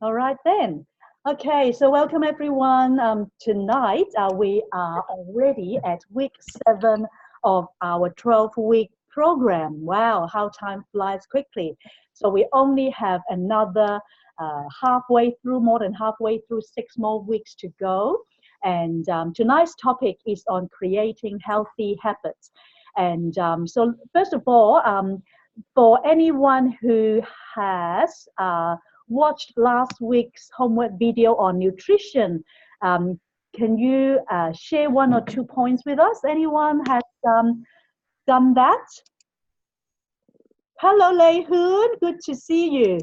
All right then. Okay, so welcome everyone. Tonight we are already at week 7 of our 12-week program. Wow, how time flies quickly. So we only have another halfway through, more than halfway through, 6 more weeks to go. And tonight's topic is on creating healthy habits. And so first of all, for anyone who has watched last week's homework video on nutrition. Um, can you share 1 or 2 points with us? Anyone has done that? Hello, Lei Hoon. Good to see you.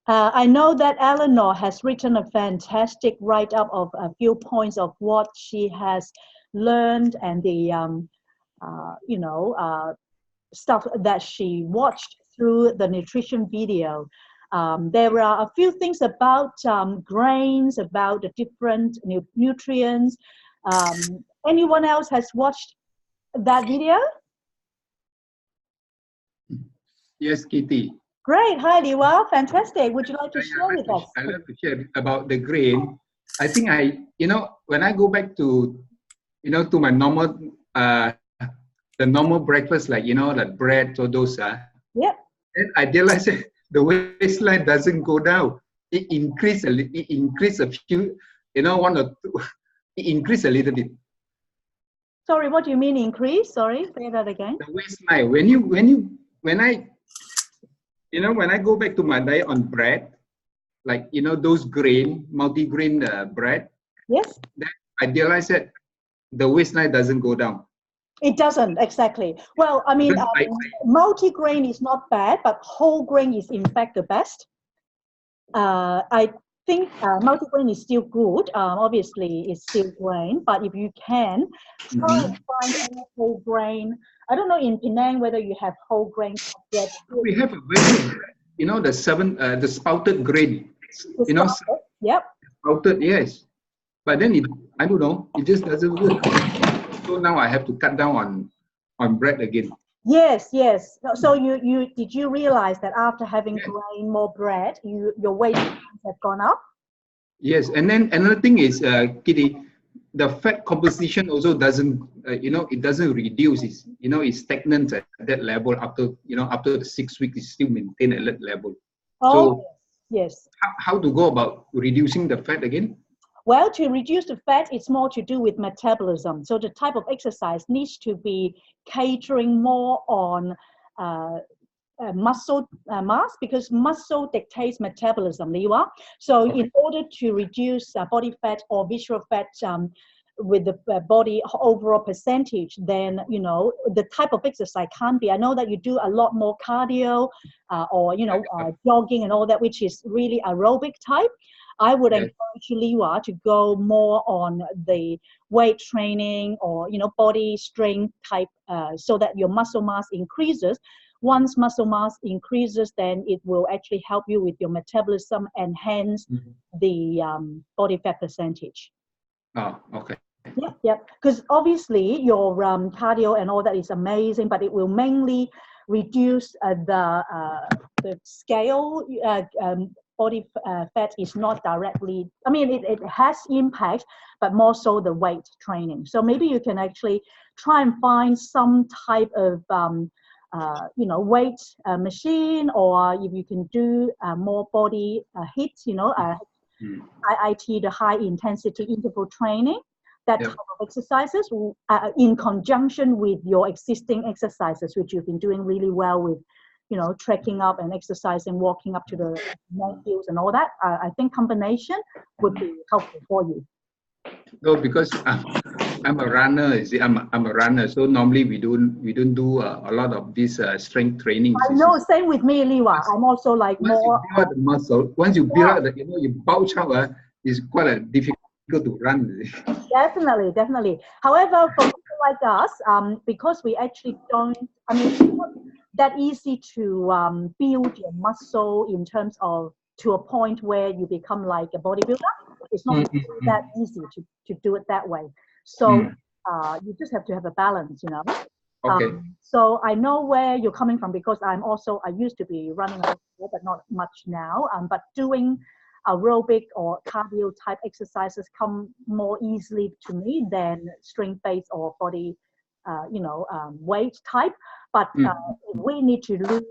I know that Eleanor has written a fantastic write-up of a few points of what she has learned and the, stuff that she watched through the nutrition video. There are a few things about grains, about the different nutrients. Anyone else has watched that video? Yes, Kitty. Great. Hi, Liwa. Fantastic. Would you like to share with us? I love to share about the grain. I think when I go back to, to my normal, the normal breakfast, like, like bread or dosa. Yep. Then I realized that the waistline doesn't go down. It increased a few, one or two, it increased a little bit. Sorry, what do you mean increase? Sorry, say that again. The waistline, when I go back to my diet on bread, like, those multi-grain bread. Yes. Then I realized that the waistline doesn't go down. It doesn't, exactly. Well, I mean, multi-grain is not bad, but whole grain is in fact the best. I think multi-grain is still good. Obviously, it's still grain, but if you can, try and find any whole grain. I don't know in Penang whether you have whole grain bread. We have a very, the sprouted grain. Yep. Sprouted, yes. But then I don't know, it just doesn't work. So now I have to cut down on bread again. Yes. So did you realize that after having grain more bread, your weight have gone up? Yes, and then another thing is, Kitty, the fat composition also doesn't, it doesn't reduce. It's stagnant at that level after the 6 weeks, it's still maintained at that level. Oh, so yes. How to go about reducing the fat again? Well, to reduce the fat, it's more to do with metabolism. So the type of exercise needs to be catering more on muscle mass, because muscle dictates metabolism, Liwa. So in order to reduce body fat or visceral fat with the body overall percentage, then, the type of exercise can't be. I know that you do a lot more cardio or, jogging and all that, which is really aerobic type. I would encourage Liwa to go more on the weight training or, body strength type so that your muscle mass increases. Once muscle mass increases, then it will actually help you with your metabolism and hence the body fat percentage. Oh, okay. Yep. Because obviously your cardio and all that is amazing, but it will mainly reduce the scale. Body fat is not directly, I mean, it has impact, but more so the weight training. So maybe you can actually try and find some type of, weight machine, or if you can do more body hits, IIT, the high intensity interval training, that type of exercises in conjunction with your existing exercises, which you've been doing really well with, trekking up and exercising, walking up to the hills and all that. I think combination would be helpful for you. No, because I'm a runner. You see, I'm a runner. So normally we don't do a lot of this strength training. I know, same with me, Liwa. I'm also like once more. You build up the muscle. Once you build up you bulge out. It's quite difficult to run. Definitely. However, for people like us, because we actually don't, it's not that easy to build your muscle in terms of to a point where you become like a bodybuilder. It's not that easy to do it that way. So you just have to have a balance, Okay. So I know where you're coming from because I used to be running a bit, but not much now. But doing aerobic or cardio type exercises come more easily to me than strength-based or body, weight type. But if we need to lose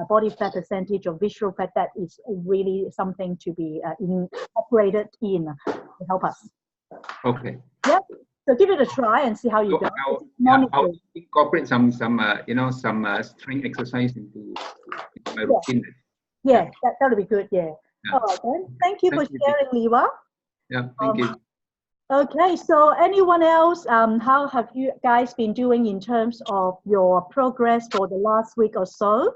body fat percentage or visceral fat, that is really something to be incorporated in to help us. Okay. Yep. So give it a try and see how you go. I'll incorporate some strength exercise into my routine. Yeah, that would be good. Yeah. All right then. Thank you for sharing, Liwa. Yeah, thank you. Okay, so anyone else? How have you guys been doing in terms of your progress for the last week or so?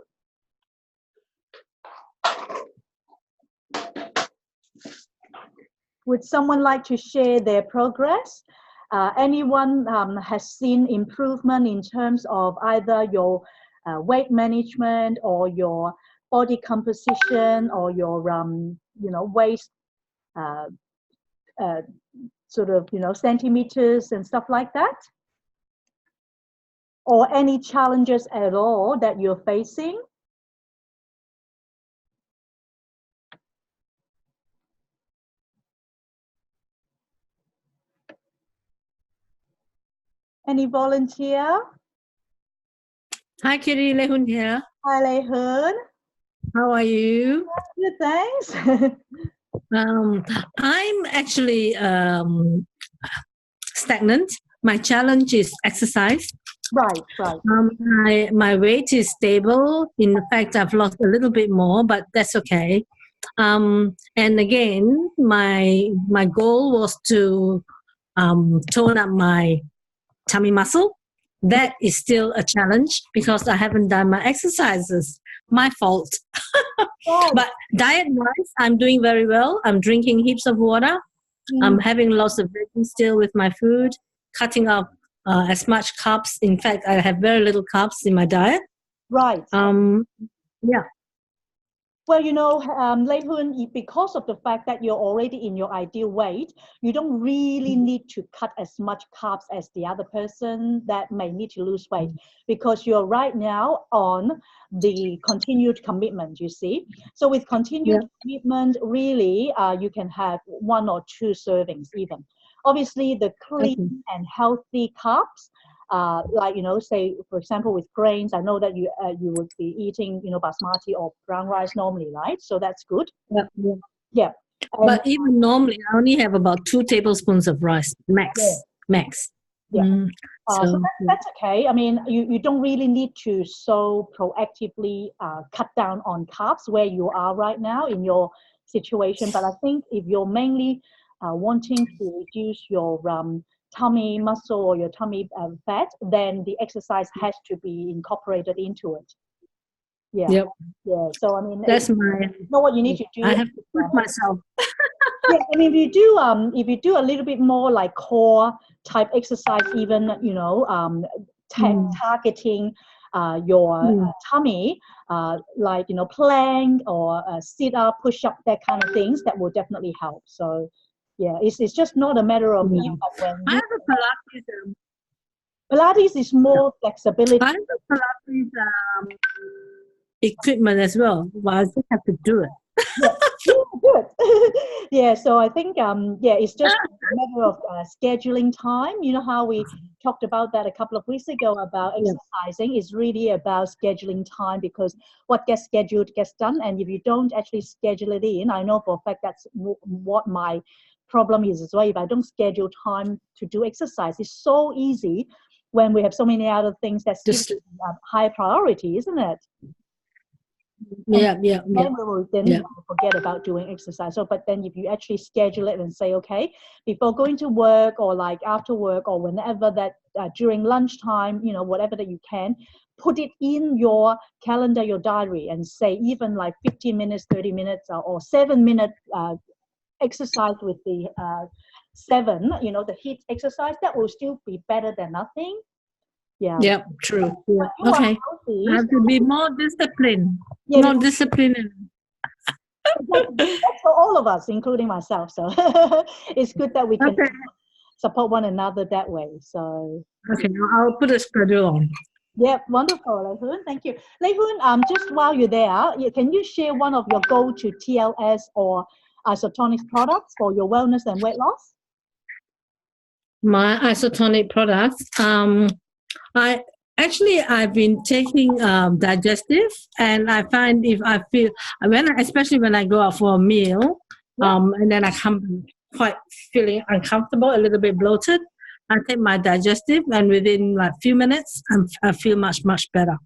Would someone like to share their progress? Anyone has seen improvement in terms of either your weight management or your body composition or your waist sort of centimeters and stuff like that? Or any challenges at all that you're facing? Any volunteer? Hi, Kitty. Lê Hun here. Hi, Lê Hun. How are you? Good, thanks. I'm actually stagnant. My challenge is exercise. Right. My weight is stable. In fact, I've lost a little bit more, but that's okay. And again, my goal was to tone up my tummy muscle. That is still a challenge because I haven't done my exercises. My fault. But diet-wise, I'm doing very well. I'm drinking heaps of water. I'm having lots of veggies still with my food, cutting out as much carbs. In fact, I have very little carbs in my diet. Right. Yeah. Well, Lê Hun, because of the fact that you're already in your ideal weight, you don't really need to cut as much carbs as the other person that may need to lose weight because you're right now on the continued commitment, you see. So with continued commitment, really, you can have 1 or 2 servings even. Obviously, the clean and healthy carbs, like say for example with grains, I know that you would be eating basmati or brown rice normally, right? So that's good. Yeah. But even normally I only have about 2 tablespoons of rice max. So that's okay. I mean, you don't really need to so proactively cut down on carbs where you are right now in your situation, but I think if you're mainly wanting to reduce your tummy muscle or your tummy fat, then the exercise has to be incorporated into it. Yeah. So I mean, that's know what you need to do. I have to push myself. Yeah, I mean, if you do a little bit more like core type exercise, even targeting your tummy, like plank or sit up, push up, that kind of things, that will definitely help. So yeah, it's just not a matter of if, but when I have a Pilates is more flexibility. I have a Pilates equipment as well, but I just have to do it. Good. Yeah, so I think it's just a matter of scheduling time. You know how we talked about that a couple of weeks ago about exercising is really about scheduling time, because what gets scheduled gets done, and if you don't actually schedule it in, I know for a fact that's what my problem is as well. If I don't schedule time to do exercise, it's so easy when we have so many other things that's high priority, isn't it? Then we will forget about doing exercise. So, but then if you actually schedule it and say, okay, before going to work or like after work or whenever that during lunchtime, whatever that you can, put it in your calendar, your diary, and say even like 15 minutes, 30 minutes, or 7-minute exercise with the 7, the HIIT exercise, that will still be better than nothing. Yeah, true. Yeah. Okay. I have to be more disciplined. More disciplined. That's for all of us, including myself. So it's good that we can support one another that way. So okay, I'll put a schedule on. Yeah, wonderful, Lei Hoon. Thank you. Lei Hoon, just while you're there, can you share one of your go-to TLS or isotonics products for your wellness and weight loss? My isotonic products. I've been taking digestive, and I find if I feel especially when I go out for a meal, and then I come quite feeling uncomfortable, a little bit bloated, I take my digestive, and within like few minutes, I feel much better.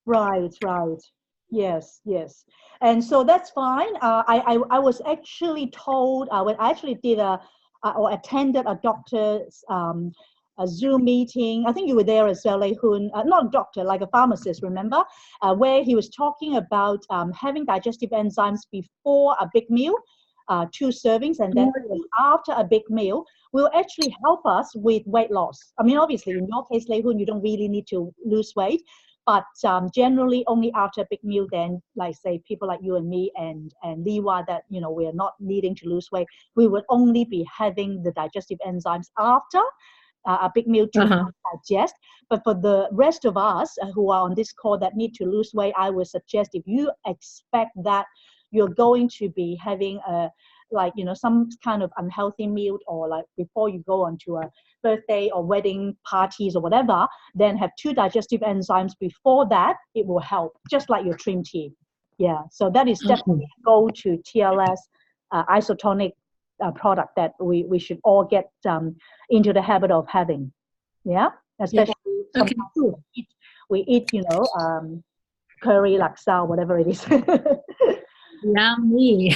Right, right. Yes, yes. And so that's fine. I was actually told when I actually did or attended a doctor's a Zoom meeting. I think you were there as well, Lei Hoon. Not a doctor, like a pharmacist, remember? Where he was talking about having digestive enzymes before a big meal, 2 servings, and then after a big meal will actually help us with weight loss. I mean, obviously, in your case, Lei Hoon, you don't really need to lose weight. But generally, only after a big meal, then, like say, people like you and me and Liwa, that we are not needing to lose weight, we would only be having the digestive enzymes after a big meal to digest. But for the rest of us who are on this call that need to lose weight, I would suggest if you expect that you're going to be having some kind of unhealthy meal, or like before you go on to a birthday or wedding parties or whatever, then have 2 digestive enzymes before that. It will help, just like your trim tea. Yeah, so that is definitely go to TLS isotonic product that we should all get into the habit of having. Yeah, especially sometimes we eat curry, laksa, whatever it is. Yummy.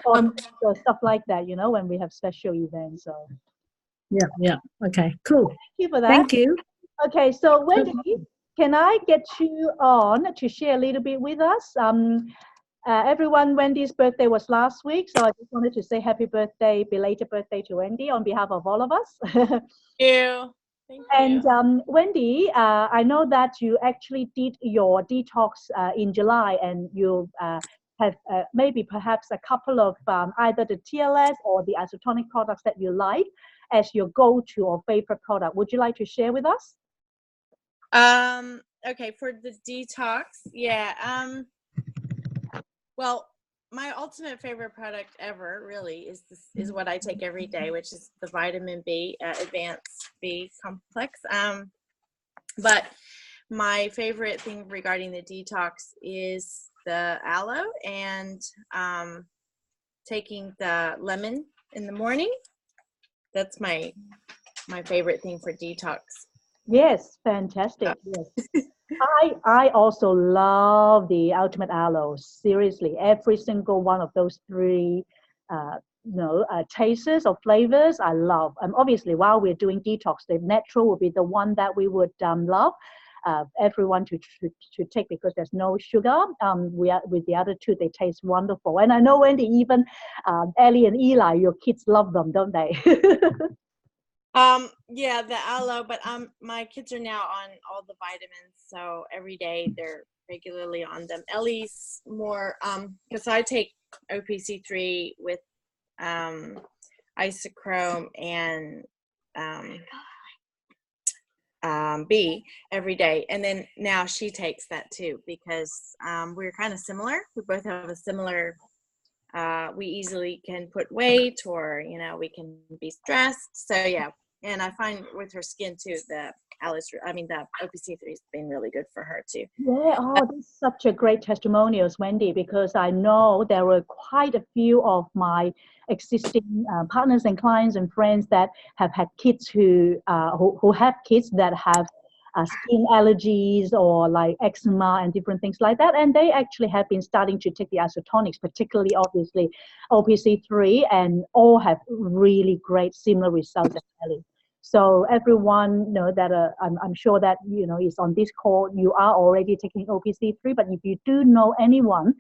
or stuff like that, when we have special events. So yeah. Okay, cool. thank you for that. Thank you. Okay, so Wendy, can I get you on to share a little bit with us? Everyone, Wendy's birthday was last week, so I just wanted to say happy birthday, belated birthday to Wendy on behalf of all of us. Thank you. And Wendy, I know that you actually did your detox in July, and you have maybe perhaps a couple of either the TLS or the isotonic products that you like as your go-to or favorite product. Would you like to share with us? Okay, for the detox, yeah. Well, my ultimate favorite product ever really is what I take every day, which is the vitamin B, advanced B complex. But my favorite thing regarding the detox is the aloe and taking the lemon in the morning. That's my favorite thing for detox. Yes, fantastic. Yes. I also love the Ultimate Aloe. Seriously, every single one of those 3 tastes or flavors I love. Obviously, while we're doing detox, the natural would be the one that we would love everyone to take, because there's no sugar. With the other 2, they taste wonderful. And I know, Wendy, even Ellie and Eli, your kids love them, don't they? Yeah, the aloe, but my kids are now on all the vitamins, so every day they're regularly on them. Ellie's more because I take OPC3 with isochrome and B every day, and then now she takes that too, because we're kind of similar. We both have a similar we easily can put weight, or we can be stressed. So yeah. And I find with her skin too, the OPC3 has been really good for her too. Yeah, that's such a great testimonials, Wendy, because I know there were quite a few of my existing partners and clients and friends that have had kids who have kids that have skin allergies or like eczema and different things like that, and they actually have been starting to take the isotonics, particularly obviously OPC3, and all have really great similar results actually. So everyone that I'm sure that is on this call, you are already taking OPC3. But if you do know anyone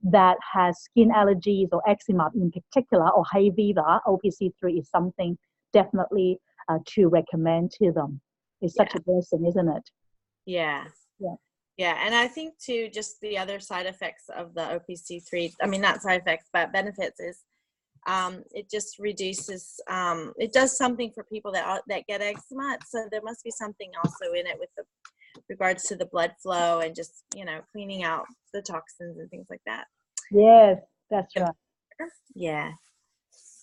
that has skin allergies or eczema in particular, or hay fever, OPC3 is something definitely to recommend to them. It's such a blessing, isn't it? Yeah. And I think too, just the other side effects of the OPC3, I mean not side effects but benefits, is It just reduces, it does something for people that get eczema. So there must be something also in it with the regards to the blood flow and just, you know, cleaning out the toxins and things like that. Yes, that's right. Yeah.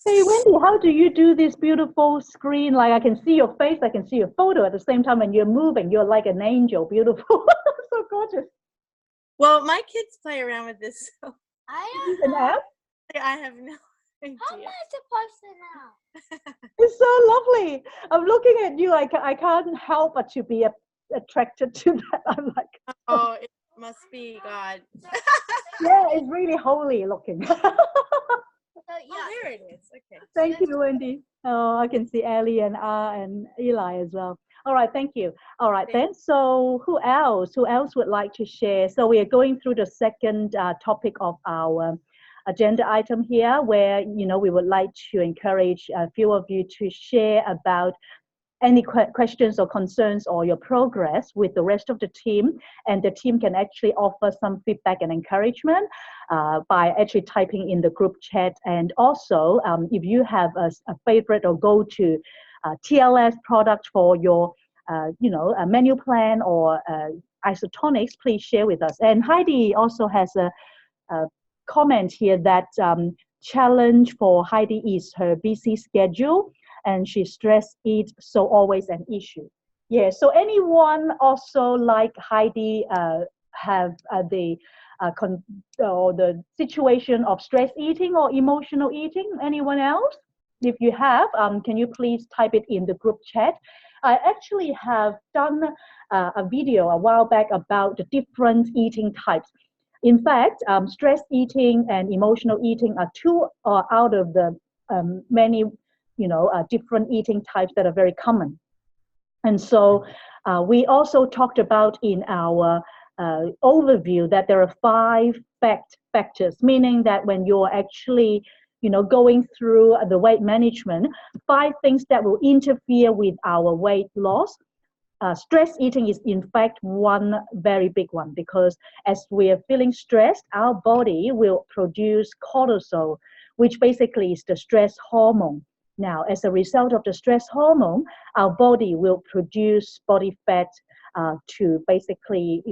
Hey, Wendy, how do you do this beautiful screen? Like I can see your face, I can see your photo at the same time, and you're moving. You're like an angel, beautiful. So gorgeous. Well, my kids play around with this. So Is this an app? I have no idea. How am I supposed to know? It's so lovely. I'm looking at you. I can't help but to be attracted to that. I'm like, Oh, it must be God. yeah, it's really holy looking. So yeah. Oh, there it is. Okay. Thank you, Wendy. Oh, I can see Ellie and Eli as well. All right, thank you. All right, then. So who else? Who else would like to share? So we are going through the second topic of our agenda item here, where we would like to encourage a few of you to share about any questions or concerns or your progress with the rest of the team, and the team can actually offer some feedback and encouragement by actually typing in the group chat. And also, if you have a favorite or go-to TLS product for your, a menu plan or isotonics, please share with us. And Heidi also has a comment here that challenge for Heidi is her busy schedule, and she stress eats, so always an issue. Yeah, so anyone also like Heidi have the situation of stress eating or emotional eating? Anyone else? If you have, can you please type it in the group chat? I actually have done a video a while back about the different eating types. In fact, stress eating and emotional eating are two out of the many different eating types that are very common. And so we also talked about in our overview that there are 5 factors, meaning that when you're actually going through the weight management, 5 things that will interfere with our weight loss. Stress eating is in fact one very big one, because as we are feeling stressed, our body will produce cortisol, which basically is the stress hormone. Now, as a result of the stress hormone, our body will produce body fat to basically,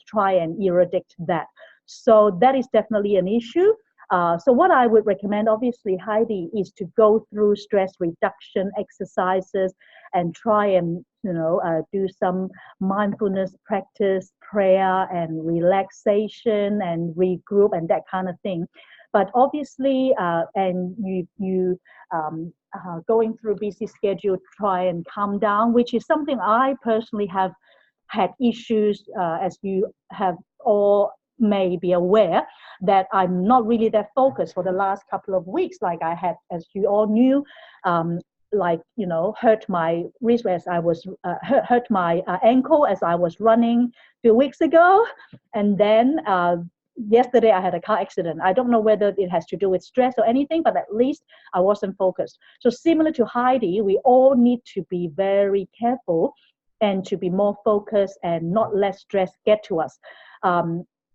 try and eradicate that. So that is definitely an issue. So what I would recommend, obviously, Heidi, is to go through stress reduction exercises and try and, do some mindfulness practice, prayer and relaxation and regroup and that kind of thing. But obviously, and you going through busy schedule, try and calm down, which is something I personally have had issues, as you have all may be aware, that I'm not really that focused for the last couple of weeks, like I had, as you all knew, hurt my wrist as I was hurt my ankle as I was running a few weeks ago, and then yesterday I had a car accident. I don't know whether it has to do with stress or anything, but at least I wasn't focused. So similar to Heidi, we all need to be very careful and to be more focused and not let stress get to us.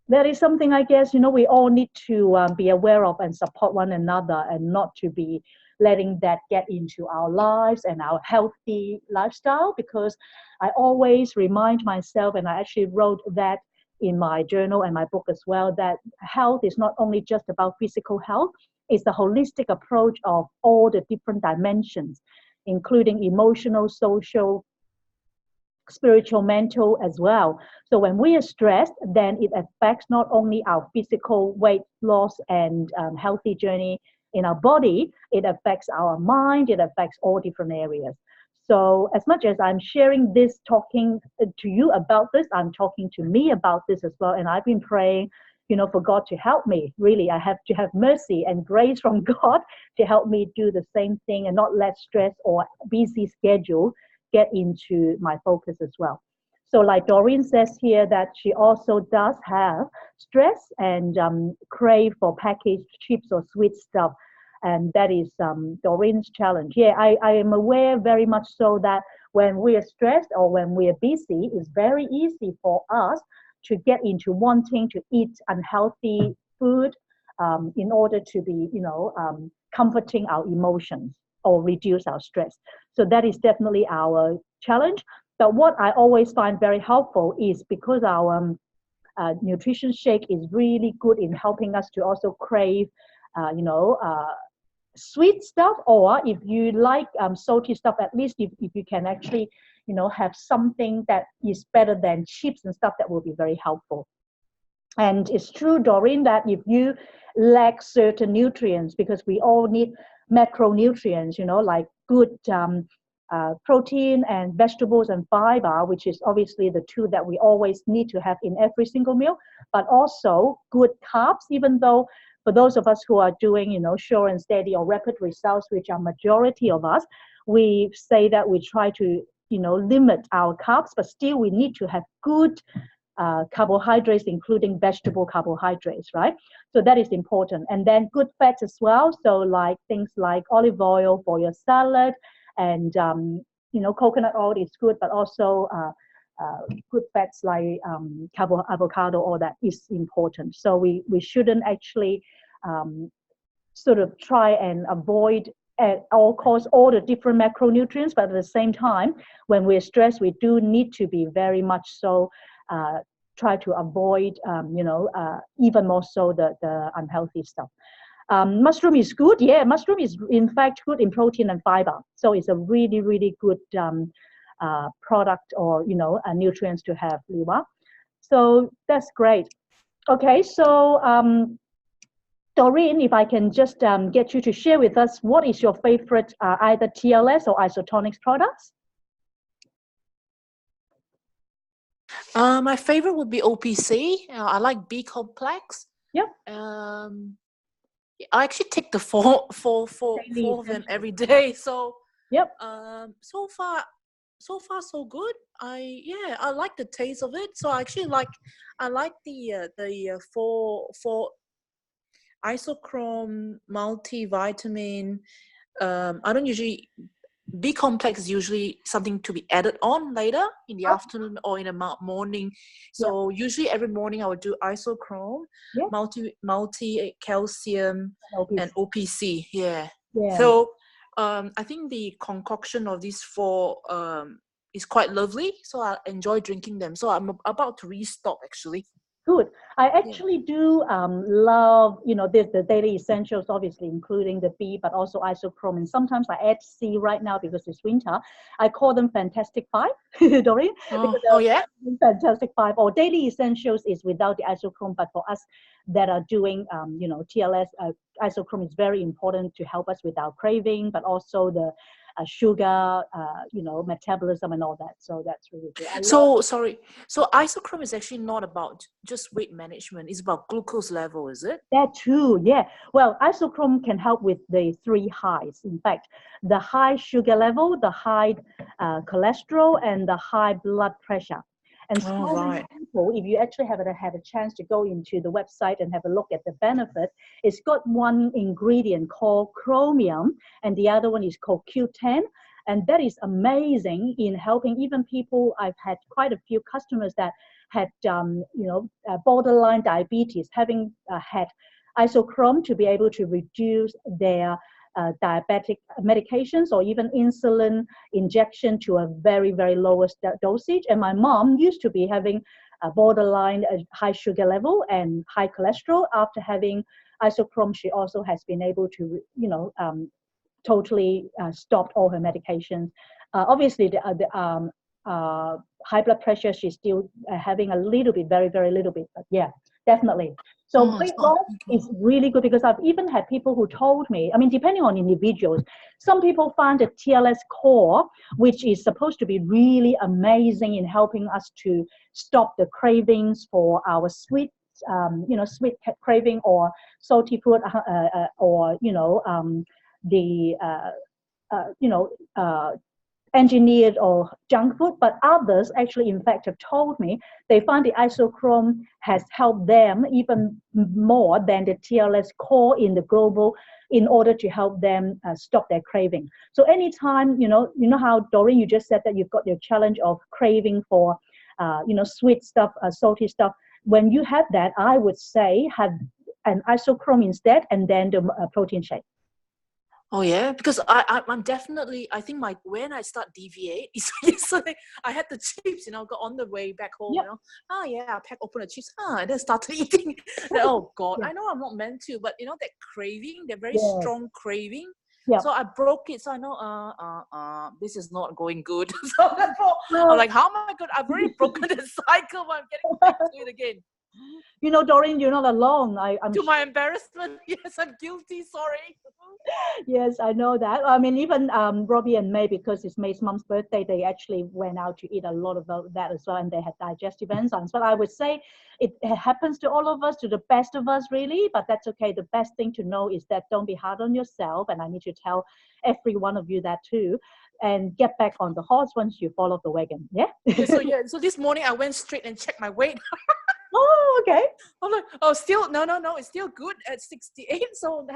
That is something, I guess, we all need to be aware of and support one another, and not to be letting that get into our lives and our healthy lifestyle. Because I always remind myself, and I actually wrote that in my journal and my book as well, that health is not only just about physical health, it's the holistic approach of all the different dimensions, including emotional, social, spiritual, mental as well. So when we are stressed, then it affects not only our physical weight loss and healthy journey in our body, it affects our mind, it affects all different areas. So as much as I'm sharing this, talking to you about this, I'm talking to me about this as well. And I've been praying, for God to help me. Really, I have to have mercy and grace from God to help me do the same thing and not let stress or busy schedule get into my focus as well. So like Doreen says here, that she also does have stress and crave for packaged chips or sweet stuff. And that is Doreen's challenge. Yeah, I am aware very much so that when we are stressed or when we are busy, it's very easy for us to get into wanting to eat unhealthy food in order to be, comforting our emotions or reduce our stress. So that is definitely our challenge. But what I always find very helpful is because our nutrition shake is really good in helping us to also crave, sweet stuff, or if you like salty stuff, at least if you can actually, have something that is better than chips and stuff, that will be very helpful. And it's true, Doreen, that if you lack certain nutrients, because we all need macronutrients, like good protein and vegetables and fiber, which is obviously the two that we always need to have in every single meal, but also good carbs, even though for those of us who are doing, sure and steady or rapid results, which are majority of us, we say that we try to, limit our carbs, but still we need to have good carbohydrates, including vegetable carbohydrates, right? So that is important. And then good fats as well. So like things like olive oil for your salad, and coconut oil is good, but also good fats like avocado, all that is important. So we shouldn't actually sort of try and avoid at all costs all the different macronutrients, but at the same time, when we're stressed, we do need to be very much so try to avoid, even more so the unhealthy stuff. Mushroom is good. Yeah, mushroom is in fact good in protein and fiber. So it's a really, really good product, or, nutrients to have, Liwa. So that's great. Okay, so Doreen, if I can just get you to share with us, what is your favorite either TLS or isotonics products? My favorite would be OPC. I like B complex. Yep. I actually take the four of them every day. So yep. So far so good. I like the taste of it. So I like the four isochrome multivitamin. I don't usually. B complex is usually something to be added on later in the afternoon or in the morning. So usually every morning I would do isochrome, multi calcium, and OPC. Yeah. So I think the concoction of these four is quite lovely. So I enjoy drinking them. So I'm about to restock actually. Good. I actually do love, the daily essentials, obviously, including the B, but also isochrome. And sometimes I add C right now because it's winter. I call them Fantastic Five, Doreen. Yeah? Fantastic Five, or daily essentials is without the isochrome, but for us that are doing, TLS, isochrome is very important to help us with our craving, but also the sugar, metabolism and all that. So that's really good. So isochrome is actually not about just weight management. It's about glucose level, is it? That too, yeah. Well, isochrome can help with the 3 highs. In fact, the high sugar level, the high cholesterol, and the high blood pressure. And so many people, if you actually haven't had a chance to go into the website and have a look at the benefit, it's got one ingredient called chromium, and the other one is called Q10. And that is amazing in helping even people. I've had quite a few customers that had, borderline diabetes, having had isochrome to be able to reduce their diabetic medications or even insulin injection to a very, very lowest dosage. And my mom used to be having a borderline high sugar level and high cholesterol. After having isochrome, she also has been able to, totally stopped all her medications. Obviously, the high blood pressure, she's still having a little bit, very, very little bit, but yeah, definitely. So weight loss is really good because I've even had people who told me, depending on individuals, some people find the TLS core, which is supposed to be really amazing in helping us to stop the cravings for our sweet, sweet craving or salty food, or, engineered or junk food, but others actually in fact have told me they find the isochrome has helped them even more than the TLS core in the global in order to help them stop their craving. So anytime, you know how Doreen, you just said that you've got your challenge of craving for sweet stuff, salty stuff. When you have that, I would say have an isochrome instead, and then the protein shake. Oh yeah, because I'm definitely, I think when I start deviate is yesterday. I had the chips, got on the way back home, Yep. Oh yeah, I pack open the chips, and then started eating. Then, oh God, Yeah. I know I'm not meant to, but that craving, that very Yes. strong craving. Yep. So I broke it. So I know, this is not going good. So therefore, Well, I'm like, how am I good? I've already broken the cycle, but I'm getting back to it again. Doreen, you're not alone. I'm To my embarrassment, yes, I'm guilty. Sorry. Yes, I know that. I mean, even Robbie and May, because it's May's mom's birthday, they actually went out to eat a lot of that as well, and they had digestive enzymes. But I would say it happens to all of us, to the best of us, really. But that's okay. The best thing to know is that don't be hard on yourself, and I need to tell every one of you that too. And get back on the horse once you fall off the wagon. Yeah. So this morning I went straight and checked my weight. Oh, okay. I'm like, oh, still no, it's still good at 68. So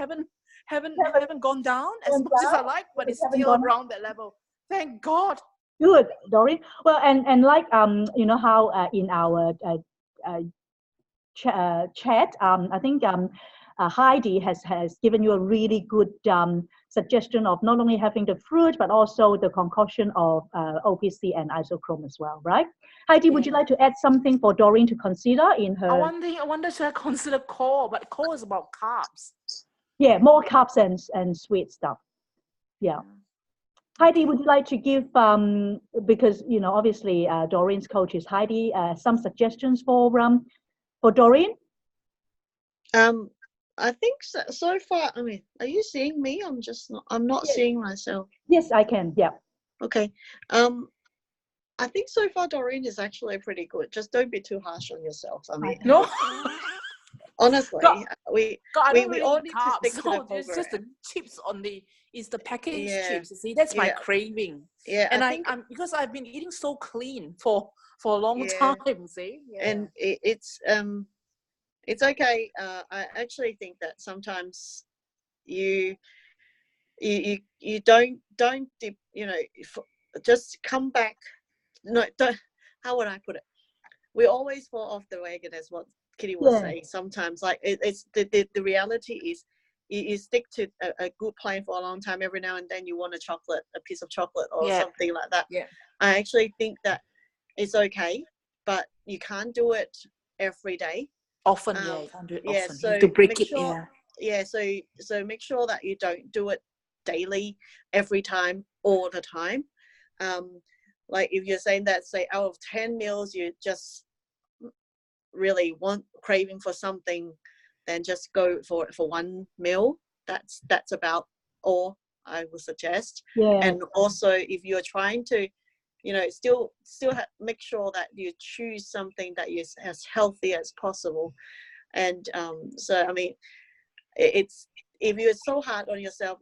haven't gone down as much as I like, but it's still around that level. Thank God. Good, Doreen. Well, and like how in our chat, I think Heidi has given you a really good suggestion of not only having the fruit but also the concoction of OPC and isochrome as well, right? Heidi, would you like to add something for Doreen to consider in her? I wonder should I consider core, but core is about carbs. Yeah, more carbs and sweet stuff. Yeah. Heidi, would you like to give, because obviously Doreen's coach is Heidi, some suggestions for Doreen? I think so far. I mean, are you seeing me? I'm not seeing myself. Yes, I can. Yeah. Okay. I think so far Doreen is actually pretty good. Just don't be too harsh on yourself. I mean, no. Honestly, God, we really all need carbs, to stick to the program. It's just the chips it's the packaged chips. You see, that's my Yeah. craving. Yeah, and I think I'm because I've been eating so clean for a long time. See, and it's okay. I actually think that sometimes you don't just come back. No, don't. How would I put it? We always fall off the wagon, as what Kitty was saying. Sometimes, like it's the reality is, you stick to a good plan for a long time. Every now and then, you want a piece of chocolate or something like that. Yeah. I actually think that it's okay, but you can't do it every day. Often, you can't do it often. So you have to break make it. Sure, so make sure that you don't do it daily, every time, all the time. Like if you're saying that, say out of 10 meals, you just really craving for something, then just go for one meal. That's about all I would suggest. And also, if you're trying to, still make sure that you choose something that is as healthy as possible. And so, I mean, it's, if you're so hard on yourself,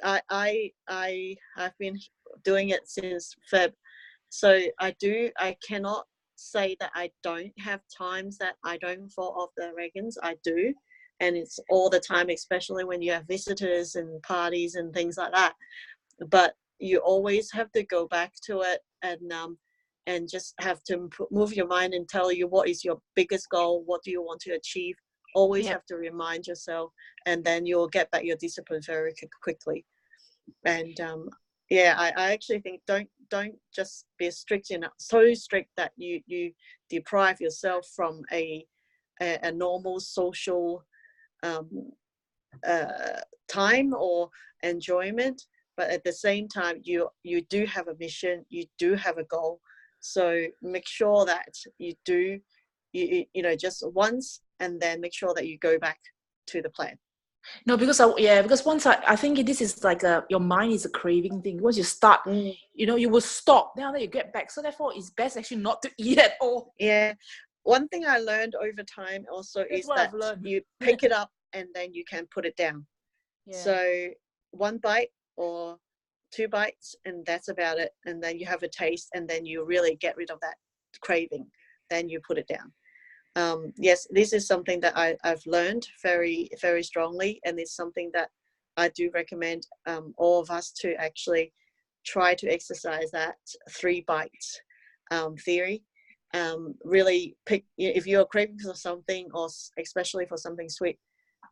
I've been doing it since Feb. So I cannot say that I don't have times that I don't fall off the wagons. I do. And it's all the time, especially when you have visitors and parties and things like that. But you always have to go back to it and just have to move your mind and tell you what is your biggest goal, what do you want to achieve. Always have to remind yourself, and then you'll get back your discipline very quickly. And I actually think don't just be so strict that you deprive yourself from a normal social time or enjoyment. But at the same time, you do have a mission, you do have a goal. So make sure that you do just once, and then make sure that you go back to the plan. No, because once I think this is like your mind is a craving thing. Once you start, you will stop. Now that you get back, so therefore it's best actually not to eat at all. Yeah, one thing I learned over time also is that you pick it up and then you can put it down. So one bite or 2 bites, and that's about it. And then you have a taste, and then you really get rid of that craving. Then you put it down. Yes, this is something that I've learned very, very strongly, and it's something that I do recommend all of us to actually try to exercise that 3 bites theory. Really pick, if you're craving for something, or especially for something sweet,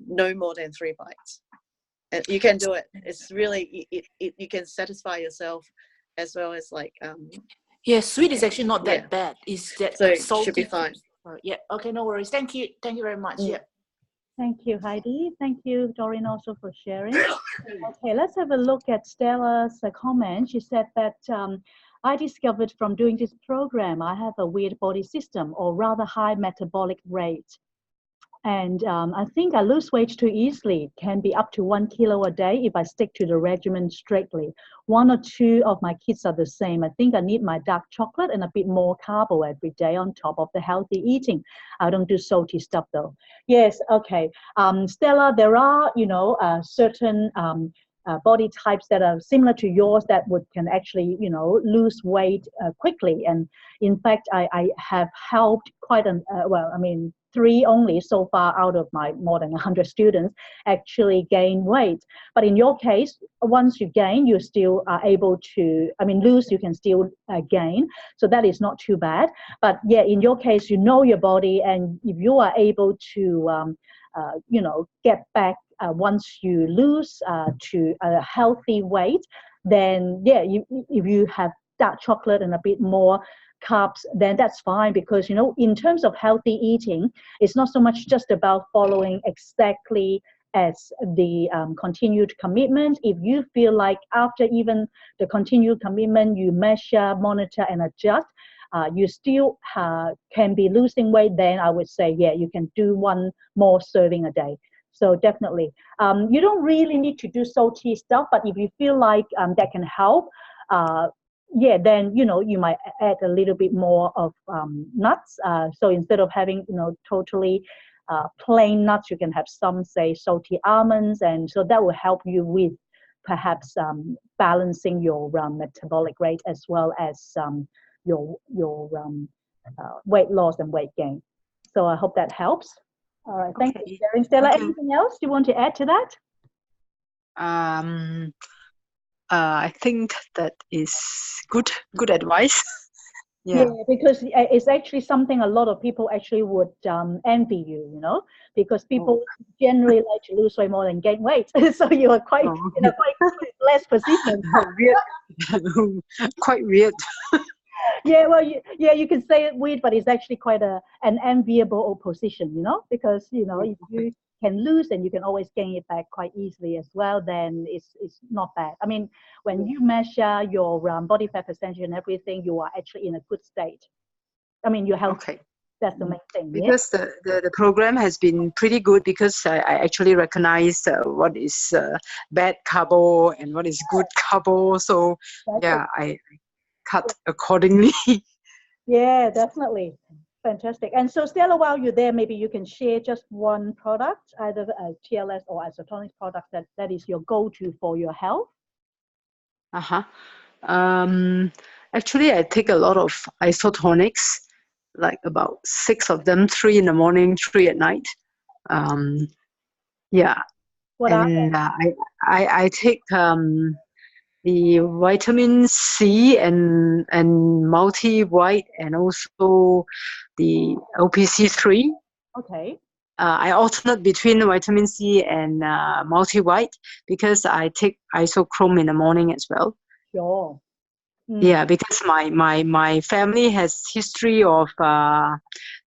no more than 3 bites. And you can do it. It's really, you can satisfy yourself as well as like, Yeah, sweet is actually not that yeah. bad. It's that So it salty. should be fine. Yeah. Okay, no worries. Thank you. Thank you very much. Mm. Yeah. Thank you, Heidi. Thank you, Doreen, also for sharing. Okay, let's have a look at Stella's comment. She said that I discovered from doing this program, I have a weird body system or rather high metabolic rate. And I think I lose weight too easily. It can be up to 1 kilo a day if I stick to the regimen strictly. 1 or 2 of my kids are the same. I think I need my dark chocolate and a bit more carbo every day on top of the healthy eating. I don't do salty stuff though. Yes, okay. Stella, there are, certain body types that are similar to yours that can actually, lose weight quickly. And in fact, I have helped quite 3 only so far out of my more than 100 students actually gain weight. But in your case, once you gain, you still are able to, lose, you can still gain. So that is not too bad. But yeah, in your case, you know your body, and if you are able to, get back once you lose to a healthy weight, then yeah, if you have dark chocolate and a bit more carbs, then that's fine, because in terms of healthy eating, it's not so much just about following exactly as the continued commitment. If you feel like after even the continued commitment, you measure, monitor, and adjust, you still can be losing weight, then I would say, yeah, you can do 1 more serving a day. So definitely, you don't really need to do salty stuff, but if you feel like that can help, yeah, then you might add a little bit more of nuts. So instead of having totally plain nuts, you can have some, say, salty almonds, and so that will help you with perhaps balancing your metabolic rate as well as your weight loss and weight gain. So I hope that helps. All right, thank you, Sharon. Stella, Okay. anything else you want to add to that? I think that is good advice. Yeah, because it's actually something a lot of people actually would envy you, because people generally like to lose weight more than gain weight. So you are quite in a quite less position. Weird. Quite weird. Yeah, well, you can say it weird, but it's actually quite an enviable position, because if you can lose and you can always gain it back quite easily as well, then it's not bad. I mean, when you measure your body fat percentage and everything, you are actually in a good state. I mean, you're healthy. Okay. That's the main thing. Because the program has been pretty good, because I actually recognize what is bad carbo and what is good carbo. So yeah, I cut accordingly. Yeah, definitely. Fantastic. And so Stella, while you're there, maybe you can share just 1 product, either a TLS or isotonic product that is your go-to for your health. Actually, I take a lot of isotonics, like about 6 of them, 3 in the morning, 3 at night. Yeah. What are they? I take the vitamin C and multi-white, and also the OPC3. Okay. I alternate between vitamin C and multi-white, because I take isochrome in the morning as well. Sure. Yeah, because my family has history of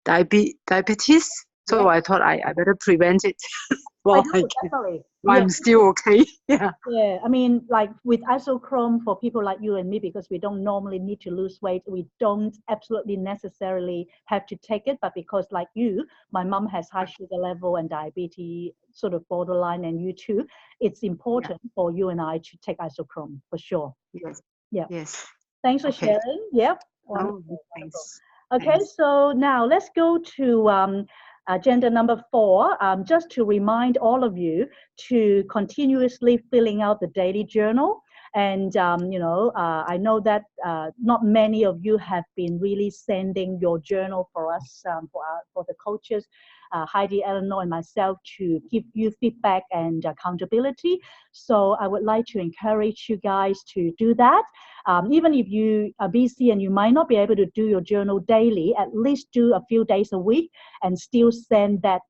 diabetes, so I thought I better prevent it while Definitely. I'm still okay. Yeah. Yeah, I mean, like with isochrome, for people like you and me, because we don't normally need to lose weight, we don't absolutely necessarily have to take it. But because like you, my mom has high sugar level and diabetes, sort of borderline, and you too, it's important for you and I to take isochrome for sure. Yes. Yeah. Yes. Thanks for sharing. Yep. Wonderful. Thanks. Okay, Thanks. so now let's go to agenda number 4, just to remind all of you to continuously filling out the daily journal. And, I know that not many of you have been really sending your journal for us, for the coaches, Heidi, Eleanor, and myself, to give you feedback and accountability. So I would like to encourage you guys to do that. Even if you are busy and you might not be able to do your journal daily, at least do a few days a week and still send that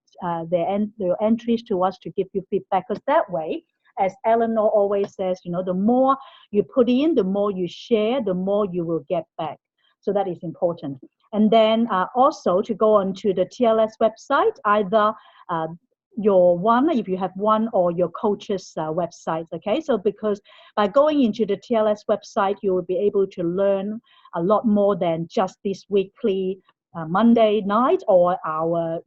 your entries to us to give you feedback, because that way as Eleanor always says, the more you put in, the more you share, the more you will get back. So that is important. And then also to go onto the TLS website, either your one, if you have one, or your coach's website. Okay, so because by going into the TLS website, you will be able to learn a lot more than just this weekly Monday night or our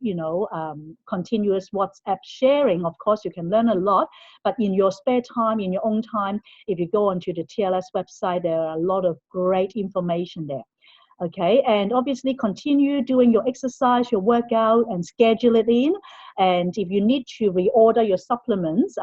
continuous WhatsApp sharing. Of course, you can learn a lot, but in your spare time, in your own time, if you go onto the TLS website, there are a lot of great information there. Okay, and obviously continue doing your exercise, your workout, and schedule it in. And if you need to reorder your supplements,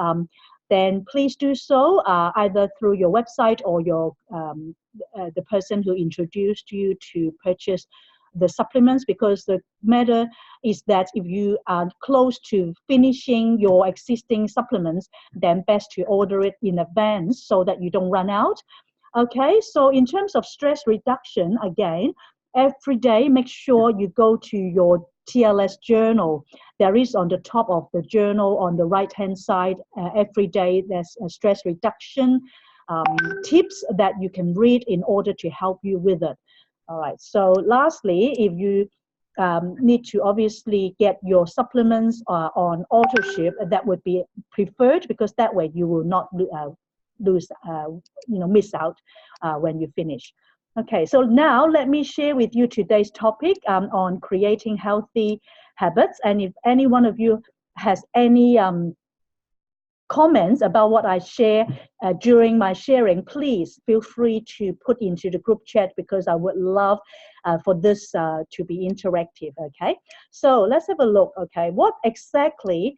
then please do so either through your website or your the person who introduced you to purchase the supplements, because the matter is that if you are close to finishing your existing supplements, then best to order it in advance so that you don't run out. Okay, so in terms of stress reduction, again, every day make sure you go to your TLS journal. There is on the top of the journal on the right hand side, every day there's a stress reduction tips that you can read in order to help you with it. All right, so lastly, if you need to obviously get your supplements on auto ship, that would be preferred, because that way you will not miss out when you finish. Okay, so now let me share with you today's topic on creating healthy habits. And if any one of you has any comments about what I share during my sharing, please feel free to put into the group chat, because I would love for this to be interactive. Okay, so let's have a look. Okay, what exactly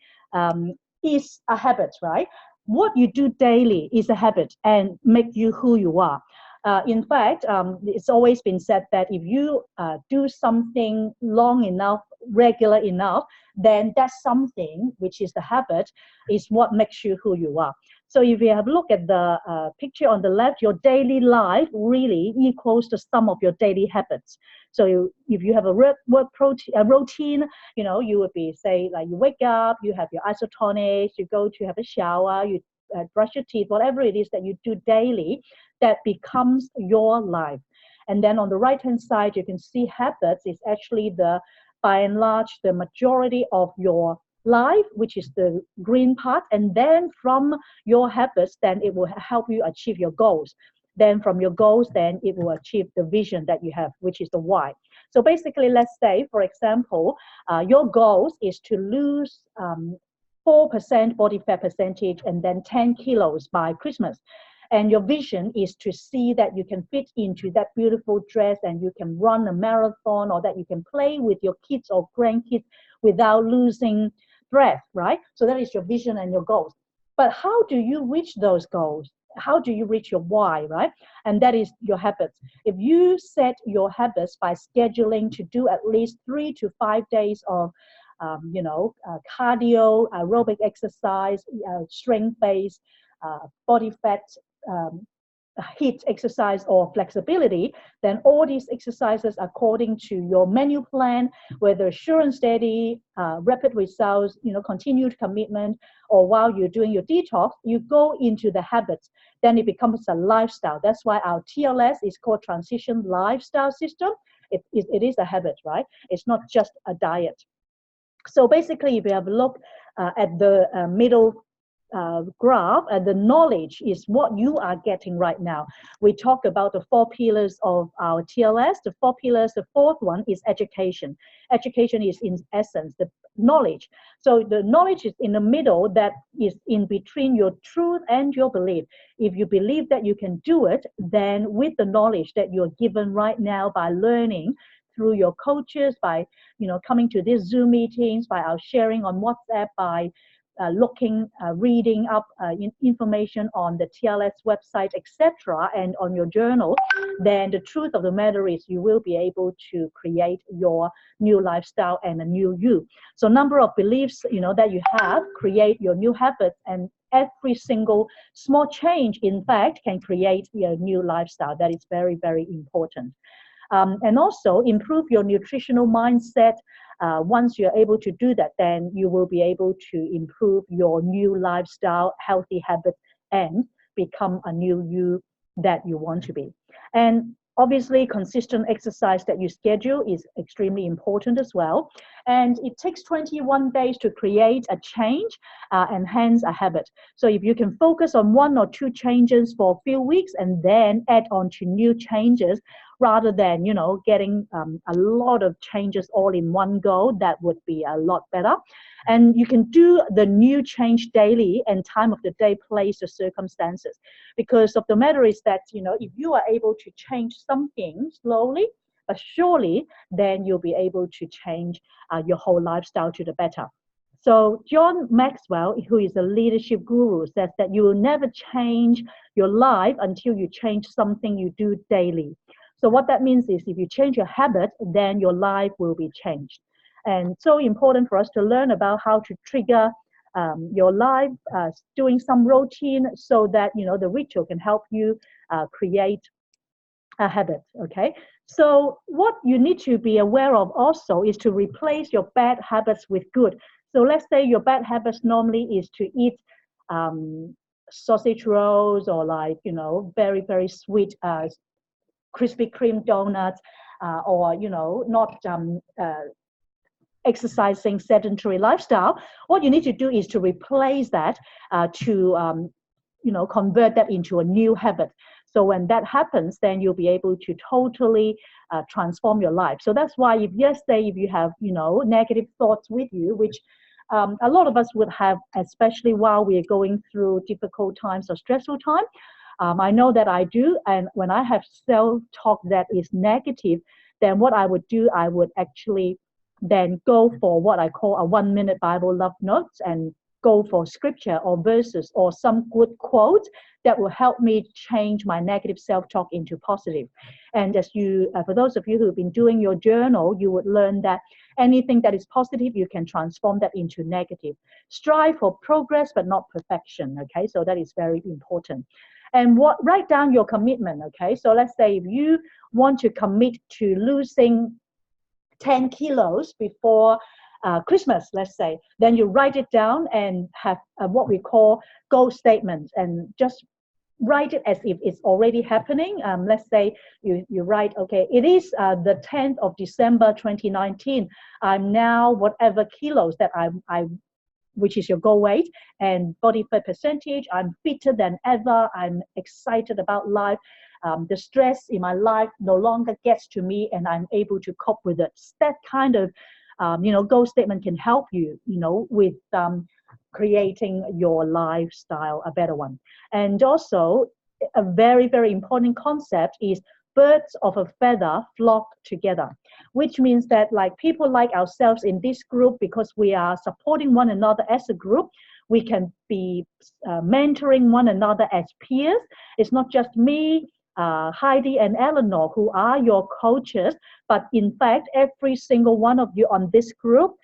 is a habit, right? What you do daily is a habit and make you who you are. In fact, it's always been said that if you do something long enough, regular enough, then that's something, which is the habit, is what makes you who you are. So if you have a look at the picture on the left, your daily life really equals the sum of your daily habits. So if you have a work routine, you would be, say, like you wake up, you have your isotonics, you go to have a shower, you brush your teeth, whatever it is that you do daily, that becomes your life. And then on the right hand side, you can see habits is actually by and large, the majority of your life, which is the green part. And then from your habits, then it will help you achieve your goals. Then from your goals, then it will achieve the vision that you have, which is the why. So basically, let's say, for example, your goals is to lose 4% body fat percentage and then 10 kilos by Christmas. And your vision is to see that you can fit into that beautiful dress and you can run a marathon, or that you can play with your kids or grandkids without losing breath, right? So that is your vision and your goals. But how do you reach those goals? How do you reach your why, right? And that is your habits. If you set your habits by scheduling to do at least 3 to 5 days of cardio, aerobic exercise, strength-based, body fat, HIIT exercise or flexibility, then all these exercises according to your menu plan, whether sure and steady, rapid results, continued commitment, or while you're doing your detox, you go into the habits, then it becomes a lifestyle. That's why our TLS is called Transition Lifestyle System. It is a habit, right? It's not just a diet. So basically, if you have a look at the middle graph, the knowledge is what you are getting right now. We talk about the 4 pillars of our TLS. The 4 pillars, the fourth one is education. Education is in essence the knowledge. So the knowledge is in the middle, that is in between your truth and your belief. If you believe that you can do it, then with the knowledge that you're given right now by learning through your coaches, by coming to these Zoom meetings, by our sharing on WhatsApp, by reading up information on the TLS website, etc., and on your journal, then the truth of the matter is you will be able to create your new lifestyle and a new you. So number of beliefs that you have create your new habits, and every single small change, in fact, can create your new lifestyle. That is very, very important. And also improve your nutritional mindset. Once you're able to do that, then you will be able to improve your new lifestyle, healthy habits, and become a new you that you want to be. And obviously, consistent exercise that you schedule is extremely important as well. And it takes 21 days to create a change and hence a habit. So if you can focus on 1 or 2 changes for a few weeks and then add on to new changes, rather than, getting a lot of changes all in one go, that would be a lot better. And you can do the new change daily, and time of the day plays the circumstances. Because of the matter is that, if you are able to change something slowly but surely, then you'll be able to change your whole lifestyle to the better. So John Maxwell, who is a leadership guru, says that you will never change your life until you change something you do daily. So what that means is if you change your habit, then your life will be changed. And so important for us to learn about how to trigger your life, doing some routine so that, the ritual can help you create a habit, okay? So what you need to be aware of also is to replace your bad habits with good. So let's say your bad habits normally is to eat sausage rolls or very, very sweet Krispy Kreme donuts, or not exercising, sedentary lifestyle. What you need to do is to replace that to convert that into a new habit. So when that happens, then you'll be able to totally transform your life. So that's why if you have negative thoughts with you, which a lot of us would have, especially while we are going through difficult times or stressful time. I know that I do, and when I have self-talk that is negative, then what I would do, I would actually then go for what I call a 1-minute Bible love notes and go for scripture or verses or some good quote that will help me change my negative self-talk into positive. And as for those of you who've been doing your journal, you would learn that anything that is positive, you can transform that into negative. Strive for progress, but not perfection, okay? So that is very important. And write down your commitment, okay? So let's say if you want to commit to losing 10 kilos before Christmas, let's say, then you write it down and have what we call goal statements, and just write it as if it's already happening. Let's say you write, okay, it is the 10th of December 2019. I'm now whatever kilos that I which is your goal weight and body fat percentage. I'm fitter than ever. I'm excited about life. The stress in my life no longer gets to me, and I'm able to cope with it. That kind of, goal statement can help you, with creating your lifestyle a better one. And also, a very, very important concept is birds of a feather flock together, which means that people like ourselves in this group, because we are supporting one another as a group, we can be mentoring one another as peers. It's not just me, Heidi and Eleanor who are your coaches, but in fact every single one of you on this group,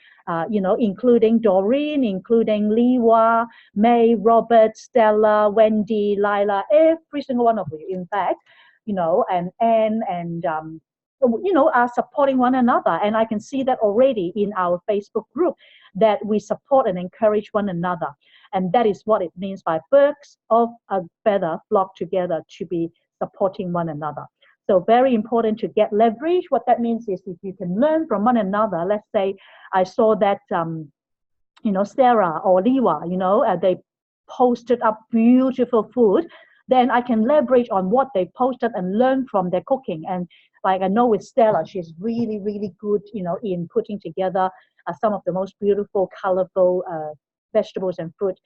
including Doreen, including Liwa, May, Robert, Stella, Wendy, Lila, every single one of you, in fact, and Anne and are supporting one another. And I can see that already in our Facebook group, that we support and encourage one another. And that is what it means by birds of a feather flock together, to be supporting one another. So very important to get leverage. What that means is if you can learn from one another. Let's say I saw that, Sarah or Liwa, they posted up beautiful food. Then I can leverage on what they posted and learn from their cooking. And I know with Stella, she's really, really good, in putting together some of the most beautiful, colorful vegetables and fruit,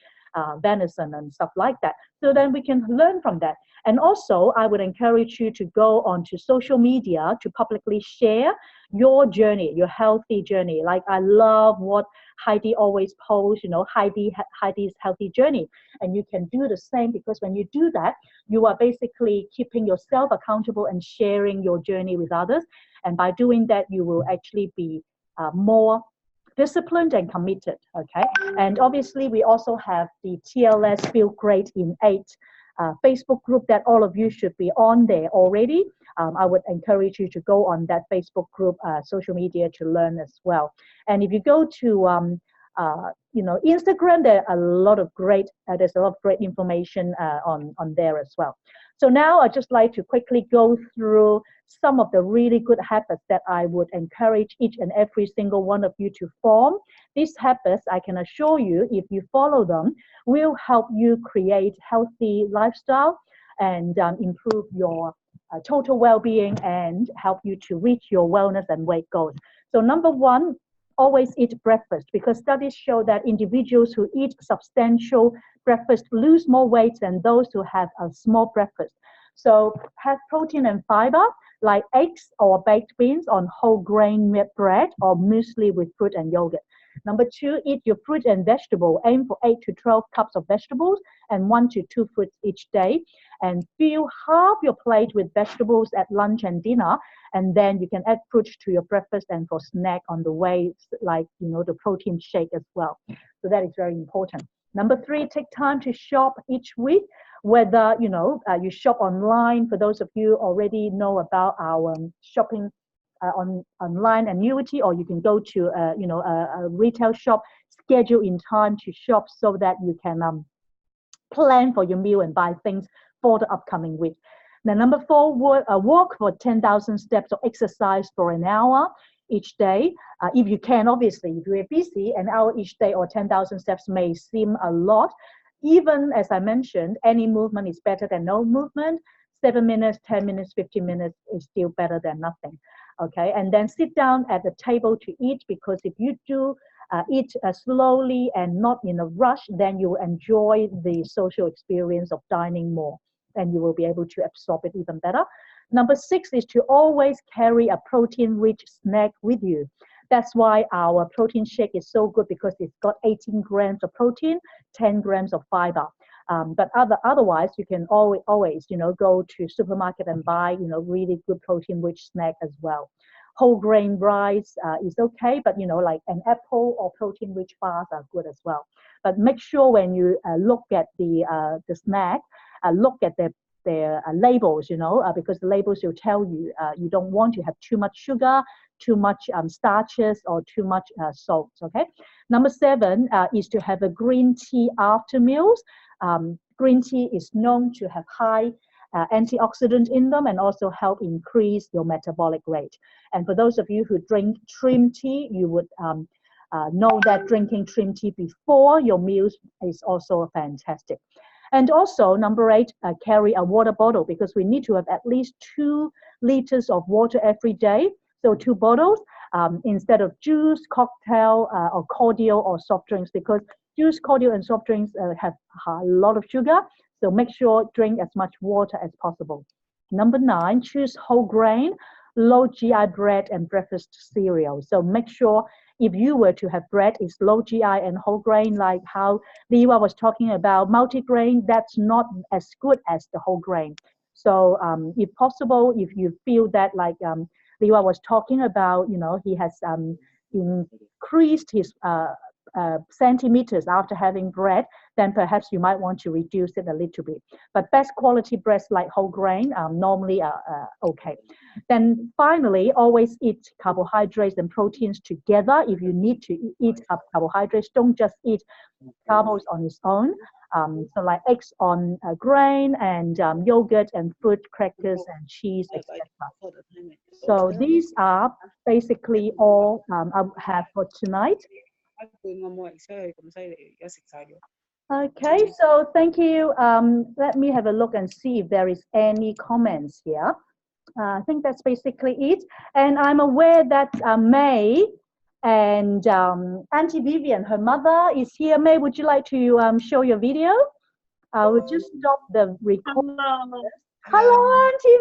venison and stuff like that. So then we can learn from that. And also, I would encourage you to go onto social media to publicly share your journey, your healthy journey. I love what Heidi always posts, Heidi's healthy journey. And you can do the same, because when you do that, you are basically keeping yourself accountable and sharing your journey with others. And by doing that, you will actually be more disciplined and committed, okay? And obviously, we also have the TLS Feel Great in 8 Facebook group that all of you should be on there already. I would encourage you to go on that Facebook group, social media, to learn as well. And if you go to Instagram, there's a lot of great information on there as well. So now I'd just like to quickly go through some of the really good habits that I would encourage each and every single one of you to form. These habits, I can assure you, if you follow them, will help you create healthy lifestyle and improve your total well-being and help you to reach your wellness and weight goals. So number one, always eat breakfast, because studies show that individuals who eat substantial breakfast lose more weight than those who have a small breakfast. So have protein and fiber like eggs or baked beans on whole grain bread or muesli with fruit and yogurt. Number two, eat your fruit and vegetable. Aim for 8 to 12 cups of vegetables and 1 to 2 fruits each day. And fill half your plate with vegetables at lunch and dinner. And then you can add fruit to your breakfast and for snack on the way, like, the protein shake as well. So that is very important. Number three, take time to shop each week, whether, you shop online. For those of you already know about our shopping online annuity, or you can go to a retail shop, schedule in time to shop so that you can plan for your meal and buy things for the upcoming week. Now, number four, walk for 10,000 steps or exercise for an hour each day. If you can, obviously, if you're busy, an hour each day or 10,000 steps may seem a lot. Even as I mentioned, any movement is better than no movement. 7 minutes, 10 minutes, 15 minutes is still better than nothing. Okay, and then sit down at the table to eat, because if you do eat slowly and not in a rush, then you will enjoy the social experience of dining more, and you will be able to absorb it even better. Number six is to always carry a protein-rich snack with you. That's why our protein shake is so good, because it's got 18 grams of protein, 10 grams of fiber. But otherwise, you can always go to supermarket and buy, really good protein-rich snack as well. Whole grain rice is okay, but like an apple or protein-rich bars are good as well. But make sure when you look at the snack, look at their labels, because the labels will tell you you don't want to have too much sugar, too much starches, or too much salt. Okay. Number seven is to have a green tea after meals. Green tea is known to have high antioxidant in them and also help increase your metabolic rate. And for those of you who drink trim tea, you would know that drinking trim tea before your meals is also fantastic. And also, number eight, carry a water bottle, because we need to have at least 2 liters of water every day. So 2 bottles instead of juice, cocktail, or cordial or soft drinks, because juice, cordial, and soft drinks have a lot of sugar. So make sure drink as much water as possible. Number 9, choose whole grain, low GI bread and breakfast cereal. So make sure if you were to have bread, it's low GI and whole grain, like how Liwa was talking about multigrain. That's not as good as the whole grain. So if possible, if you feel that like Liwa was talking about, he has increased his centimeters after having bread, then perhaps you might want to reduce it a little bit. But best quality breads like whole grain normally are okay. Then finally, always eat carbohydrates and proteins together. If you need to eat carbohydrates, don't just eat carbs on its own. So like eggs on grain and yogurt and fruit, crackers and cheese, etc. So these are basically all I have for tonight. Okay, so thank you. Let me have a look and see if there is any comments here. I think that's basically it. And I'm aware that May and Auntie Vivian, her mother, is here. May, would you like to show your video? I will just stop the recording. Hello, Auntie